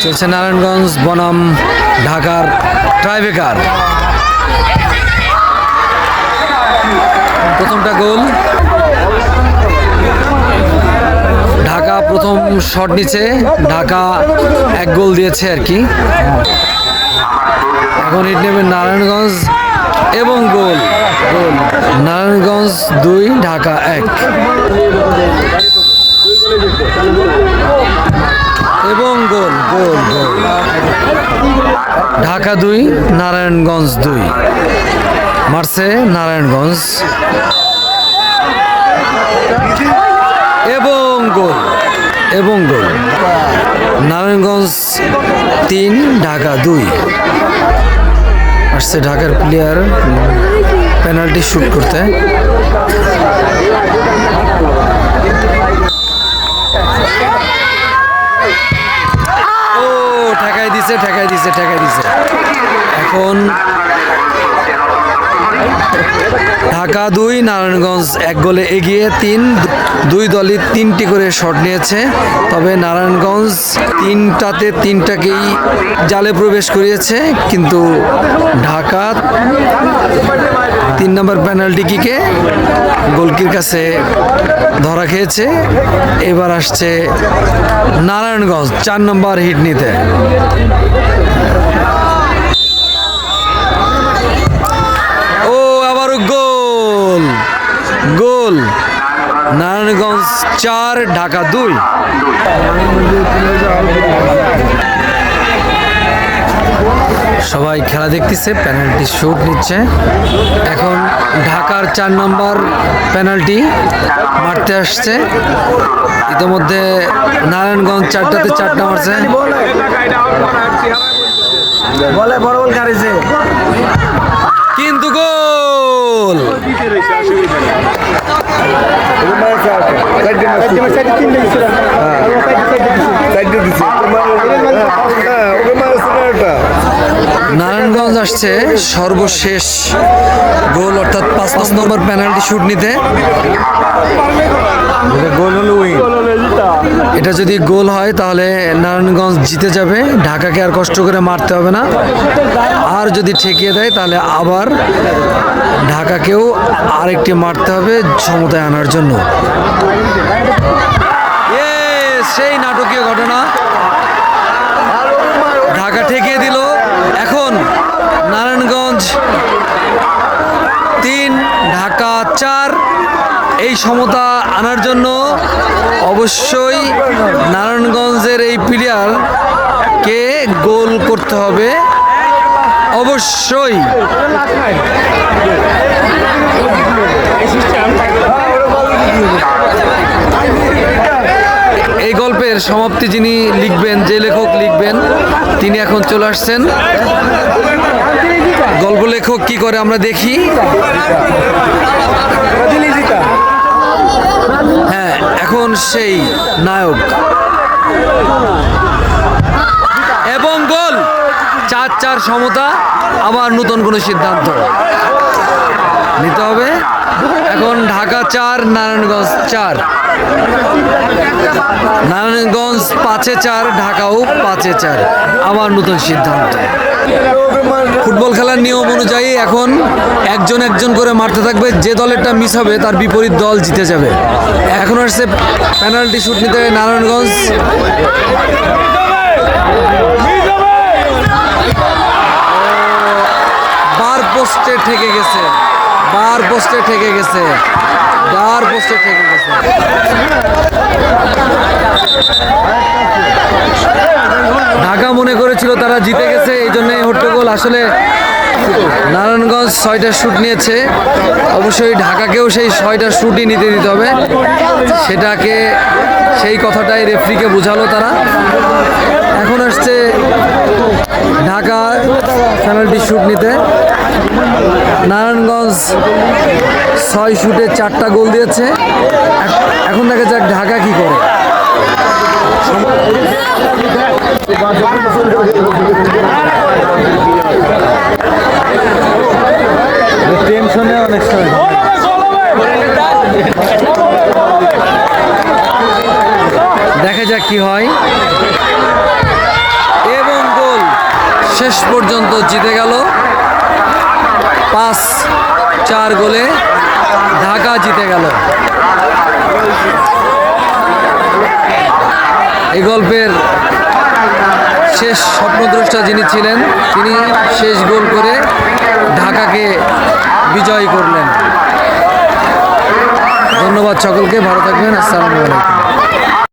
চলছে নারায়ণগঞ্জ বনাম ঢাকার ট্রাইবেকার। প্রথমটা গোল, ঢাকা প্রথম শট নিচ্ছে, ঢাকা 1 গোল দিয়েছে আর কি। এখন হিট নেবে নারায়ণগঞ্জ এবং গোল, গোল নারায়ণগঞ্জ 2 ঢাকা 1 এবং গোল, গোল, গোল ঢাকা 2 নারায়ণগঞ্জ 2 মারছে নারায়ণগঞ্জ এবং গোল, এবং গোল নারায়ণগঞ্জ 3 ঢাকা 2। আসছে ঢাকার প্লেয়ার পেনাল্টি শুট করতে। ও ঠেকাই দিছে, ঠেকাই দিছে, ঠেকাই দিছে। এখন ঢাকা 2 নারায়ণগঞ্জ 1 গোলে এগিয়ে। 2 দলই 3টি করে শট নিয়েছে, তবে নারায়ণগঞ্জ 3টাতে 3টাকেই জালে প্রবেশ করিয়েছে, কিন্তু ঢাকা 3 নম্বর পেনাল্টি কিকে গোলকির কাছে ধরা খেয়েছে। এবার আসছে নারায়ণগঞ্জ 4 নম্বর হিট নিতে। গোল, গোল নারায়ণগঞ্জ 4 ঢাকা 2। সবাই খেলা দেখতেছে, পেনাল্টি শুট নিচ্ছে। এখন ঢাকার 4 নম্বর পেনাল্টি মারতে আসছে। ইতিমধ্যে নারায়ণগঞ্জ 4টাতে 4টা মারছে। কিন্তু গোল, নারায়ণগঞ্জ আসছে সর্বশেষ গোল, অর্থাৎ 5 নম্বর পেনাল্টি শুট নিতে। এটা যদি গোল হয় তাহলে নারায়ণগঞ্জ জিতে যাবে, ঢাকাকে আর কষ্ট করে মারতে হবে না। আর যদি ঠেকিয়ে দেয় তাহলে আবার ঢাকাকেও আরেকটি মারতে হবে সমতায় আনার জন্য। সেই নাটকীয় ঘটনা, ঢাকা ঠেকিয়ে দিল। এখন নারায়ণগঞ্জ 3 ঢাকা 4। এই সমতা আনার জন্য অবশ্যই নারায়ণগঞ্জের এই প্লেয়ারকে গোল করতে হবে, অবশ্যই। এই গল্পের সমাপ্তি যিনি লিখবেন, যে লেখক লিখবেন, তিনি এখন চলে আসছেন। গল্প লেখক কি করে আমরা দেখি। হ্যাঁ, এখন সেই নায়ক এবং গোল। 4-4 সমতা। আবার নতুন কোনো সিদ্ধান্ত নিতে হবে। এখন ঢাকা 4 নারায়ণগঞ্জ 4। নারায়ণগঞ্জ 5-এ 4, ঢাকাও 5-এ 4। আবার নতুন সিদ্ধান্ত। ফুটবল খেলার নিয়ম অনুযায়ী এখন একজন একজন করে মারতে থাকবে, যে দলেরটা মিস হবে তার বিপরীত দল জিতে যাবে। এখন আসছে পেনাল্টি শুট নিতে নারায়ণগঞ্জ। বার পোস্টে ঠেকে গেছে, বার পোস্টে ঠেকে গেছে, বার পোস্টে ঠেকে গেছে। ঢাকা মনে করেছিল তারা জিতে গেছে, এই জন্য হট্টগোল। আসলে নারায়ণগঞ্জ 6টা শুট নিয়েছে, অবশ্যই ঢাকাকেও সেই 6টা শুটই নিতে দিতে হবে। সেটাকে, সেই কথাটাই রেফারিকে বোঝালো তারা। এখন আসছে ঢাকা পেনাল্টি শুট নিতে। নারায়ণগঞ্জ 6 শুটে 4টা গোল দিয়েছে। এখন দেখা যাক ঢাকা কি করে। টেনশনে অনেক সময় দেখা যাক কি হয়। শেষ পর্যন্ত জিতে গেল 5-4 গোলে ঢাকা জিতে গেল। এই গল্পের শেষ স্বপ্নদ্রষ্টা যিনি ছিলেন তিনি শেষ গোল করে ঢাকাকে বিজয় করলেন। ধন্যবাদ সকলকে, ভালো থাকবেন, আসসালামু আলাইকুম।